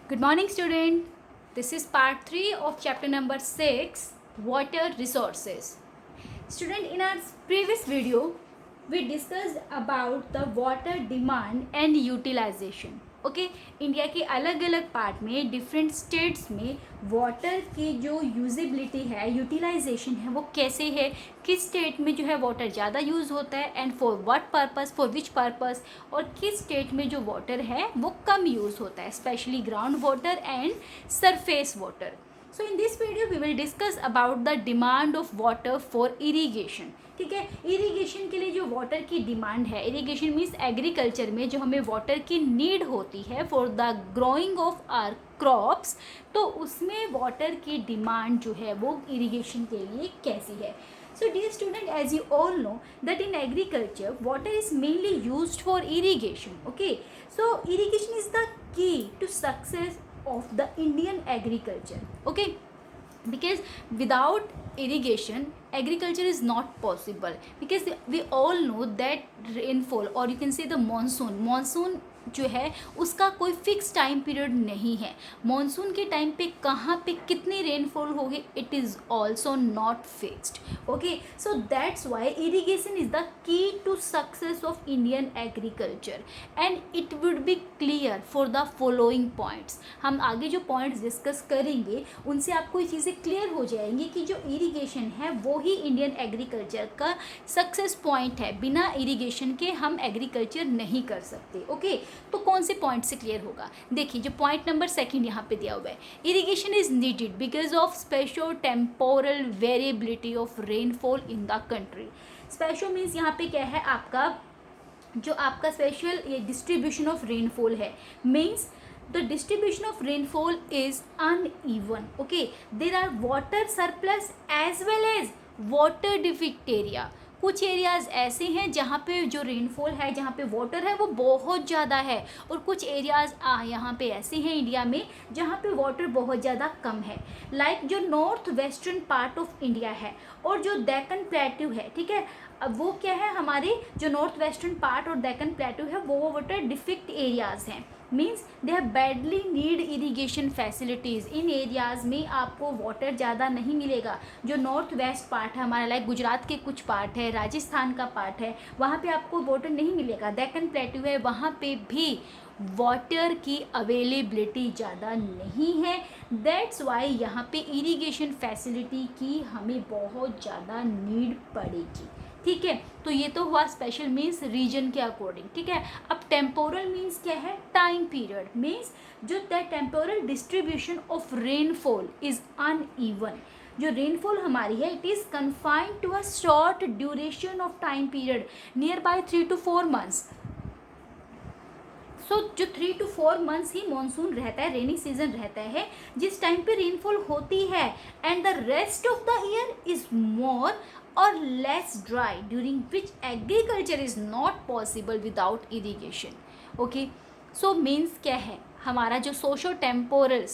Good morning, student. This is part 3 of chapter number 6, Water Resources. Student, in our previous video, we discussed about the water demand and utilization. Okay India के अलग अलग part में different states में water की जो usability है, utilisation है, वो कैसे है, किस स्टेट में जो है वाटर ज़्यादा यूज़ होता है and for what purpose, for which purpose, और किस स्टेट में जो वाटर है वो कम यूज़ होता है, specially ground water and surface water. So in this video we will discuss about the demand of water for irrigation. ठीक है, इरीगेशन के लिए जो वाटर की डिमांड है, इरीगेशन मीन्स एग्रीकल्चर में जो हमें वाटर की नीड होती है for the growing of our crops, तो उसमें वाटर की डिमांड जो है वो इरीगेशन के लिए कैसी है. So dear student, as you all know that in agriculture water is mainly used for irrigation. Okay, so irrigation is the key to success of the Indian agriculture. Okay, because without irrigation agriculture is not possible, because we all know that rainfall, or you can say the monsoon जो है उसका कोई fix time period नहीं है. Monsoon के time पे कहाँ पे कितनी रेनफॉल होगी, it is also not fixed. Okay, so that's why irrigation is the key to success of Indian agriculture and it would be clear for the following points. हम आगे जो पॉइंट्स डिस्कस करेंगे उनसे आपको ये चीज़ें क्लियर हो जाएंगी कि जो इरीगेशन है वो ही इंडियन एग्रीकल्चर का सक्सेस पॉइंट है. बिना इरीगेशन के हम एग्रीकल्चर नहीं कर सकते. ओके, तो कौन से पॉइंट से क्लियर होगा. देखिए, जो पॉइंट नंबर 2 यहाँ पे दिया हुआ है, irrigation is needed because of spatio temporal variability of rainfall in the country. Spatio means यहाँ पे क्या है, आपका जो आपका स्पेशल ये डिस्ट्रीब्यूशन ऑफ रेनफॉल है, means the distribution of rainfall is uneven. Okay, there are water surplus as well as water deficit area. कुछ एरियाज़ ऐसे हैं जहाँ पे जो रेनफॉल है, जहाँ पे वाटर है वो बहुत ज़्यादा है, और कुछ एरियाज़ यहाँ पे ऐसे हैं इंडिया में जहाँ पे वाटर बहुत ज़्यादा कम है. लाइक जो north western part of India है और जो डेक्कन प्लेट्यू है, ठीक है, अब वो क्या है, हमारे जो नॉर्थ वेस्टर्न पार्ट और डेक्कन प्लेट्यू है वो वाटर डिफिक्ट एरियाज़ हैं. Means they have badly need irrigation facilities. In areas में आपको वाटर ज़्यादा नहीं मिलेगा. जो नॉर्थ वेस्ट पार्ट है हमारा, लाइक गुजरात के कुछ पार्ट है, राजस्थान का पार्ट है, वहाँ पे आपको वाटर नहीं मिलेगा. डेक्कन प्लेट्यू है, वहाँ पे भी वाटर की अवेलेबिलिटी ज़्यादा नहीं है. दैट्स वाई यहाँ पे इरीगेशन फैसिलिटी की हमें बहुत ज़्यादा नीड पड़ेगी. ठीक है, तो ये तो हुआ स्पेशल मीन्स रीजन के अकॉर्डिंग. ठीक है, अब टेम्पोरल मीन्स क्या है, टाइम पीरियड. मीन्स जो the temporal distribution of rainfall is uneven. जो रेनफॉल हमारी है it is confined to a short duration of time period near by 3 to 4 months. So जो 3 to 4 months ही मानसून रहता है, rainy season रहता है, जिस टाइम पे रेनफॉल होती है, and the rest of the year is more or less dry, during which agriculture is not possible without irrigation. Okay, so means क्या है, हमारा जो सोशो टेम्पोरल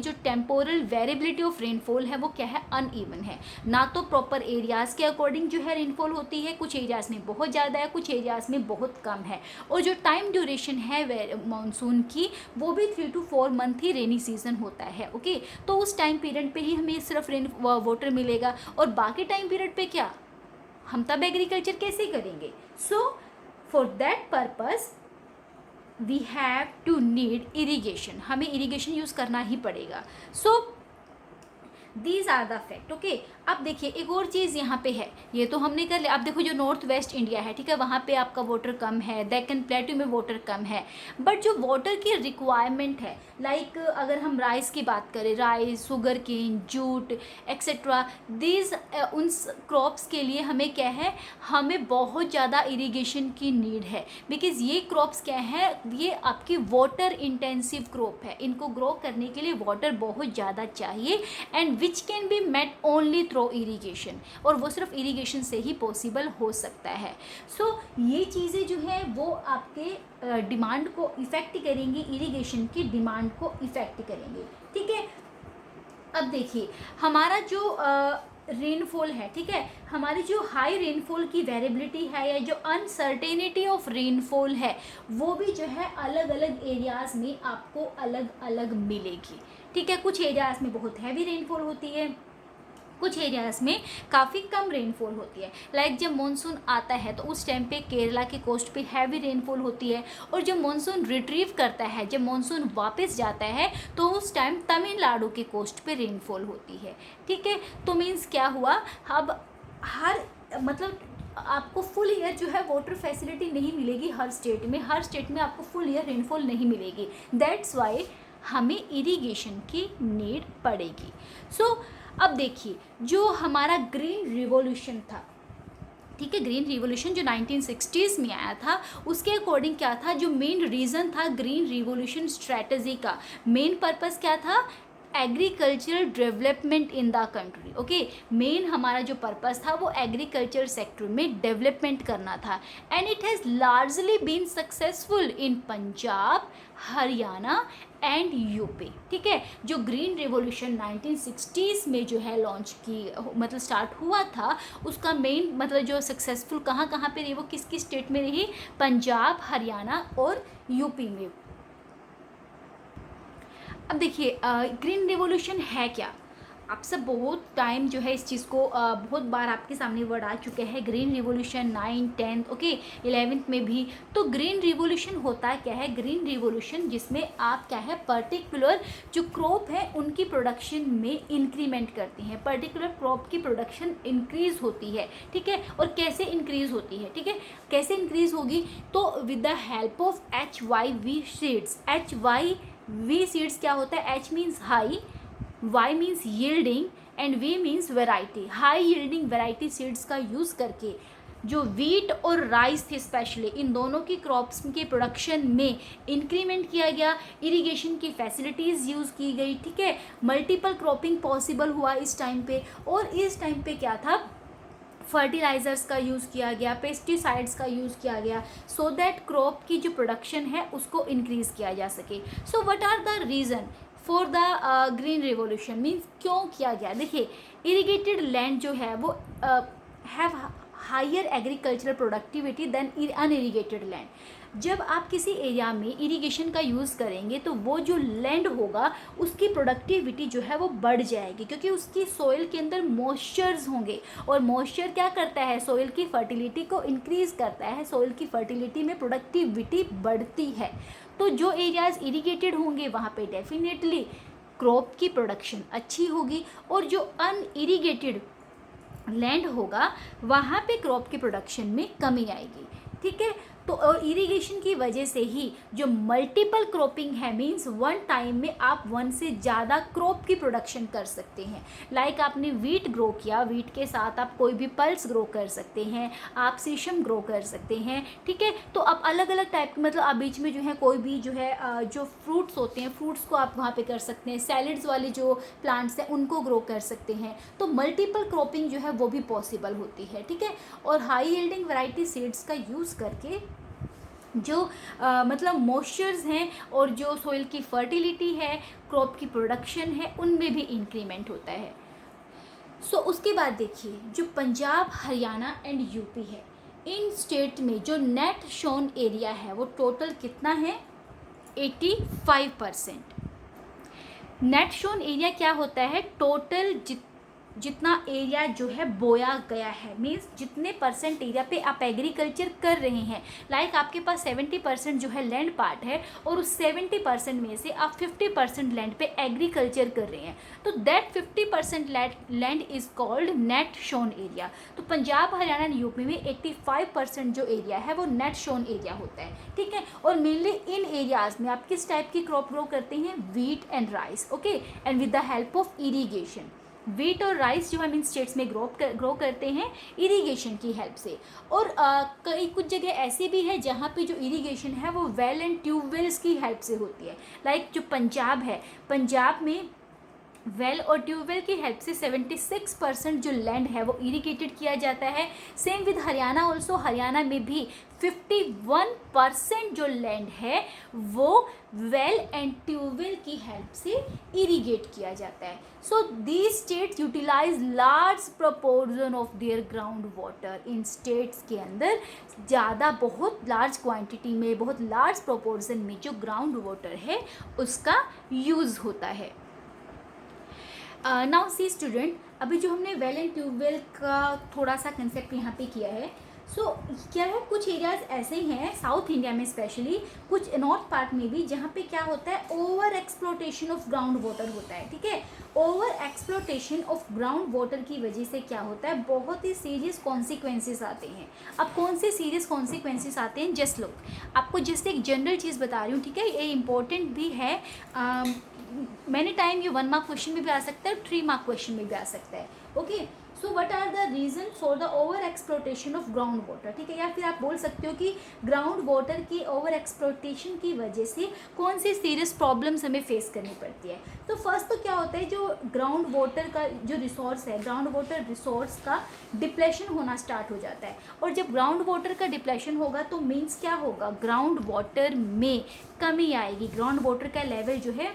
जो टेम्पोरल वेरिएबिलिटी ऑफ रेनफॉल है वो क्या है, अनइवन है. ना तो प्रॉपर एरियाज़ के अकॉर्डिंग जो है रेनफॉल होती है, कुछ एरियाज़ में बहुत ज़्यादा है, कुछ एरियाज़ में बहुत कम है. और जो टाइम ड्यूरेशन है मानसून की वो भी 3 to 4 month he rainy season होता है. ओके, तो उस टाइम पीरियड पे ही हमें सिर्फ रेन वाटर मिलेगा, और बाकी टाइम पीरियड पे क्या, हम तब एग्रीकल्चर कैसे करेंगे. So for that purpose we have to need irrigation. हमें इरीगेशन यूज़ करना ही पड़ेगा. So these are the fact. Okay, अब देखिए एक और चीज़ यहाँ पे है, ये तो हमने कर लिया. अब देखो जो नॉर्थ वेस्ट इंडिया है, ठीक है, वहाँ पे आपका वाटर कम है, डेक्कन प्लेट्यू में वाटर कम है, बट जो वाटर की रिक्वायरमेंट है, लाइक अगर हम राइस की बात करें, rice, sugar cane, jute etcetera, these उन क्रॉप्स के लिए हमें क्या है, हमें बहुत ज़्यादा इरीगेशन की नीड है. बिकॉज ये क्रॉप्स क्या है, ये आपकी वाटर इंटेंसिव क्रॉप है, इनको ग्रो करने के लिए वाटर बहुत ज़्यादा चाहिए, and which can be met only through irrigation, और वो सिर्फ इरीगेशन से ही पॉसिबल हो सकता है. सो ये चीज़ें जो है वो आपके डिमांड को इफ़ेक्ट करेंगी, इरीगेशन की डिमांड को इफ़ेक्ट करेंगे. ठीक है, अब देखिए हमारा जो रेनफॉल है, ठीक है, हमारी जो हाई रेनफॉल की वेरिएबिलिटी है या जो अनसर्टेनिटी ऑफ रेनफॉल है वो भी जो है अलग अलग एरियाज़ में आपको अलग अलग मिलेगी, ठीक है। कुछ एरियाज़ में बहुत हैवी रेनफॉल होती है, कुछ एरियाज़ में काफ़ी कम रेनफॉल होती है। लाइक जब मानसून आता है तो उस टाइम पे केरला के कोस्ट पे हैवी रेनफॉल होती है, और जब मानसून रिट्रीव करता है, जब मानसून वापस जाता है तो उस टाइम तमिलनाडु के कोस्ट पे रेनफॉल होती है, ठीक है। तो मीन्स क्या हुआ, अब हर मतलब आपको फुल ईयर जो है वाटर फैसिलिटी नहीं मिलेगी हर स्टेट में आपको फुल ईयर रेनफॉल नहीं मिलेगी। दैट्स वाई हमें इरिगेशन की नीड पड़ेगी। सो अब देखिए, जो हमारा ग्रीन रिवॉल्यूशन था, ठीक है, ग्रीन रिवॉल्यूशन जो 1960s में आया था, उसके अकॉर्डिंग क्या था, जो मेन रीज़न था ग्रीन रिवॉल्यूशन स्ट्रैटेजी का, मेन पर्पस क्या था, agricultural development in the country. Okay, main हमारा जो पर्पस था वो एग्रीकल्चर सेक्टर में डेवलपमेंट करना था, and it has largely been successful in Punjab, Haryana and UP, ठीक है। जो ग्रीन रिवॉल्यूशन 1960s में जो है लॉन्च की मतलब स्टार्ट हुआ था, उसका मेन मतलब जो सक्सेसफुल कहाँ कहाँ पे रही, वो किस किस स्टेट में रही, पंजाब, हरियाणा और यूपी में। अब देखिए ग्रीन रिवॉल्यूशन है क्या, आप सब बहुत टाइम जो है इस चीज़ को बहुत बार आपके सामने वर्ड आ चुके हैं, ग्रीन रिवॉल्यूशन 9, 10, ओके, 11th में भी। तो ग्रीन रिवॉल्यूशन होता क्या है, ग्रीन रिवॉल्यूशन जिसमें आप क्या है पर्टिकुलर जो क्रॉप है उनकी प्रोडक्शन में इंक्रीमेंट करती हैं, पर्टिकुलर क्रॉप की प्रोडक्शन इंक्रीज़ होती है, ठीक है। और कैसे इंक्रीज़ होती है, ठीक है, कैसे इंक्रीज़ होगी, तो with the help of HYV seeds. HYV seeds क्या होता है, H means high, Y means yielding and V means variety. High yielding variety seeds का यूज़ करके जो वीट और राइस थे स्पेशली, इन दोनों की क्रॉप्स के प्रोडक्शन में इंक्रीमेंट किया गया, इरिगेशन की फैसिलिटीज़ यूज़ की गई, ठीक है, मल्टीपल क्रॉपिंग पॉसिबल हुआ इस टाइम पे। और इस टाइम पे क्या था, फर्टिलाइज़र्स का यूज़ किया गया, पेस्टिसाइड्स का यूज़ किया गया, सो दैट क्रॉप की जो प्रोडक्शन है उसको इंक्रीज़ किया जा सके। So what are the reason for the green revolution, means क्यों किया गया। देखिए, इरिगेटेड लैंड जो है वो have higher agricultural productivity than unirrigated land. जब आप किसी एरिया में इरिगेशन का यूज़ करेंगे तो वो जो लैंड होगा उसकी प्रोडक्टिविटी जो है वो बढ़ जाएगी, क्योंकि उसकी सोइल के अंदर मॉइस्चर्स होंगे, और मॉइस्चर क्या करता है, सोइल की फर्टिलिटी को इंक्रीज़ करता है, सोइल की फर्टिलिटी में प्रोडक्टिविटी बढ़ती है। तो जो एरियाज़ इरिगेटेड होंगे वहाँ पे डेफिनेटली क्रॉप की प्रोडक्शन अच्छी होगी, और जो अनइरिगेटेड लैंड होगा वहाँ पे क्रॉप की प्रोडक्शन में कमी आएगी, ठीक है। तो और इरिगेशन की वजह से ही जो मल्टीपल क्रॉपिंग है, मींस वन टाइम में आप वन से ज़्यादा क्रॉप की प्रोडक्शन कर सकते हैं। लाइक आपने वीट ग्रो किया, वीट के साथ आप कोई भी पल्स ग्रो कर सकते हैं, आप सीशम ग्रो कर सकते हैं, ठीक है। तो आप अलग अलग टाइप के मतलब आप बीच में जो है कोई भी जो है जो फ्रूट्स होते हैं, फ्रूट्स को आप वहाँ पे कर सकते हैं, सैलड्स वाले जो प्लांट्स हैं उनको ग्रो कर सकते हैं। तो मल्टीपल क्रॉपिंग जो है वो भी पॉसिबल होती है, ठीक है। और हाई यील्डिंग वैरायटी सीड्स का यूज़ करके जो मतलब मॉइस्चर्स हैं और जो सोइल की फर्टिलिटी है, क्रॉप की प्रोडक्शन है, उनमें भी इंक्रीमेंट होता है। सो उसके बाद देखिए, जो पंजाब, हरियाणा एंड यूपी है, इन स्टेट में जो नेट शोन एरिया है वो टोटल कितना है, 85%। नेट शोन एरिया क्या होता है, टोटल जितना एरिया जो है बोया गया है, मीन्स जितने परसेंट एरिया पे आप एग्रीकल्चर कर रहे हैं। लाइक आपके पास 70% जो है लैंड पार्ट है, और उस 70% में से आप 50% लैंड पे एग्रीकल्चर कर रहे हैं, तो that 50% land is called net shown area. तो पंजाब, हरियाणा एंड यूपी में 85% जो एरिया है वो नेट शोन एरिया होता है, ठीक है। और मेनली इन एरियाज़ में आप किस टाइप की क्रॉप ग्रो करते हैं, wheat and rice, okay, and with the help of irrigation. Wheat और राइस जो हम इन स्टेट्स में ग्रो करते हैं इरिगेशन की हेल्प से। और कई कुछ जगह ऐसी भी है जहाँ पे जो इरिगेशन है वो वेल एंड ट्यूबवेल्स की हेल्प से होती है। लाइक जो पंजाब है, पंजाब में वेल और ट्यूबवेल की हेल्प से 76% जो लैंड है वो इरिगेटेड किया जाता है। Same with Haryana also, Haryana में भी 51% जो लैंड है वो वेल एंड ट्यूबवेल की हेल्प से इरीगेट किया जाता है. So these states utilise large proportion of their ground water. इन स्टेट्स के अंदर ज़्यादा बहुत लार्ज क्वांटिटी में, बहुत लार्ज प्रोपोर्शन में जो ग्राउंड वाटर है उसका यूज़ होता है. नाउ सी स्टूडेंट, अभी जो हमने वेल एंड ट्यूबवेल का थोड़ा सा कंसेप्ट यहाँ पे किया है. सो क्या है, कुछ एरियाज ऐसे हैं साउथ इंडिया में स्पेशली, कुछ नॉर्थ पार्ट में भी, जहाँ पे क्या होता है, over exploitation of ground water होता है. ठीक है, over exploitation of ground water की वजह से क्या होता है, बहुत ही सीरियस कॉन्सिक्वेंसेस आते हैं. अब कौन से सीरियस कॉन्सिक्वेंसेस आते हैं, जस्ट लुक, आपको जस्ट एक जनरल चीज़ बता रही हूँ. ठीक है, ये इंपॉर्टेंट भी है. मैनी टाइम ये 1 मार्क क्वेश्चन में भी आ सकता है, 3 मार्क क्वेश्चन में भी आ सकता है. Okay, so what are the reason for the over exploitation of ground water. ठीक है, या फिर आप बोल सकते हो कि ग्राउंड वाटर की ओवर एक्सप्लोटेशन की वजह से कौन सी सीरियस प्रॉब्लम्स हमें फेस करनी पड़ती है. तो फर्स्ट तो क्या होता है, जो ग्राउंड वाटर का जो रिसोर्स है, ग्राउंड वाटर रिसोर्स का डिप्लेशन होना स्टार्ट हो जाता है. और जब ग्राउंड वाटर का डिप्लेशन होगा तो मीन्स क्या होगा, ग्राउंड वाटर में कमी आएगी, ग्राउंड वाटर का लेवल जो है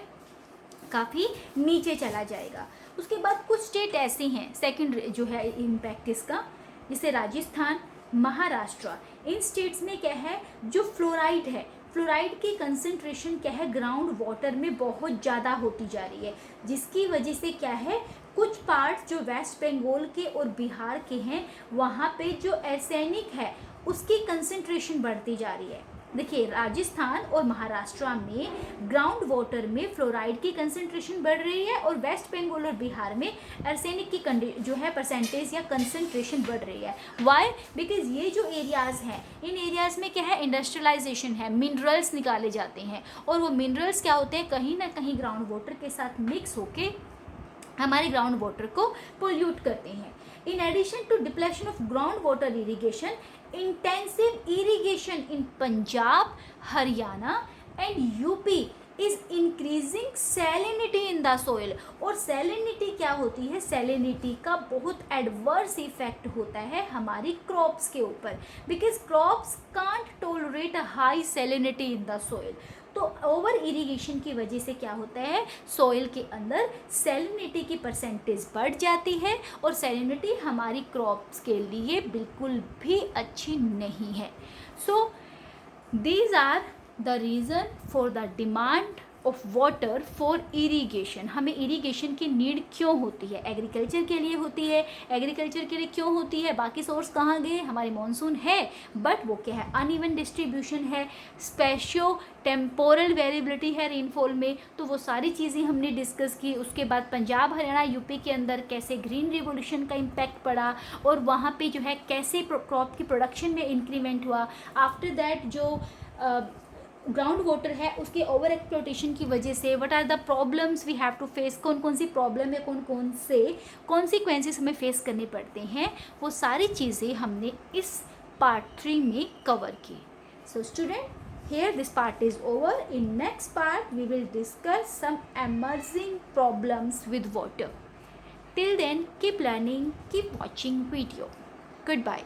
काफ़ी नीचे चला जाएगा. उसके बाद कुछ स्टेट ऐसे हैं, सेकंड जो है इम्पैक्ट इसका, जैसे राजस्थान, महाराष्ट्र, इन स्टेट्स में क्या है, जो फ्लोराइड है, फ्लोराइड की कंसंट्रेशन क्या है ग्राउंड वाटर में बहुत ज़्यादा होती जा रही है, जिसकी वजह से क्या है, कुछ पार्ट जो वेस्ट बंगाल के और बिहार के हैं वहाँ पे जो आर्सेनिक है उसकी कंसंट्रेशन बढ़ती जा रही है. देखिए, राजस्थान और महाराष्ट्र में ग्राउंड वाटर में फ्लोराइड की कंसंट्रेशन बढ़ रही है और वेस्ट बंगाल और बिहार में आर्सेनिक की जो है परसेंटेज या कंसंट्रेशन बढ़ रही है. वाई? बिकॉज ये जो एरियाज़ हैं, इन एरियाज़ में क्या है, इंडस्ट्रियलाइजेशन है, मिनरल्स निकाले जाते हैं और वो मिनरल्स क्या होते हैं, कहीं ना कहीं ग्राउंड वाटर के साथ मिक्स होके हमारे ग्राउंड वाटर को पोल्यूट करते हैं. In addition to depletion of groundwater irrigation, intensive irrigation in Punjab, Haryana and UP is increasing salinity in the soil. और salinity क्या होती है, salinity का बहुत adverse effect होता है हमारी crops के ऊपर, because crops can't tolerate a high salinity in the soil. तो ओवर इरिगेशन की वजह से क्या होता है, सॉइल के अंदर सैलिनिटी की परसेंटेज बढ़ जाती है और सैलिनिटी हमारी क्रॉप्स के लिए बिल्कुल भी अच्छी नहीं है. So these are the reason for the demand of water for irrigation. हमें इरीगेशन की नीड क्यों होती है, एग्रीकल्चर के लिए होती है. एग्रीकल्चर के लिए क्यों होती है, बाकी सोर्स कहाँ गए, हमारी मॉनसून है बट वो क्या है, अनइवन डिस्ट्रीब्यूशन है, स्पेशियो टेम्पोरल वेरिएबिलिटी है रेनफॉल में. तो वो सारी चीज़ें हमने डिस्कस की. उसके बाद पंजाब, हरियाणा, यूपी के अंदर कैसे ग्रीन रिवोल्यूशन का इम्पैक्ट पड़ा और वहाँ पे जो है कैसे क्रॉप की प्रोडक्शन में इंक्रीमेंट हुआ. आफ्टर दैट जो ग्राउंड वाटर है उसके ओवर एक्सप्लोटेशन की वजह से what are the problems we have to face, कौन कौन सी प्रॉब्लम है, कौन कौन से कॉन्सिक्वेंसेस हमें फेस करने पड़ते हैं, वो सारी चीज़ें हमने इस पार्ट 3 में कवर की. So student, here this part is over. In next part we will discuss some emerging problems with water. Till then, keep learning, keep watching video. Goodbye.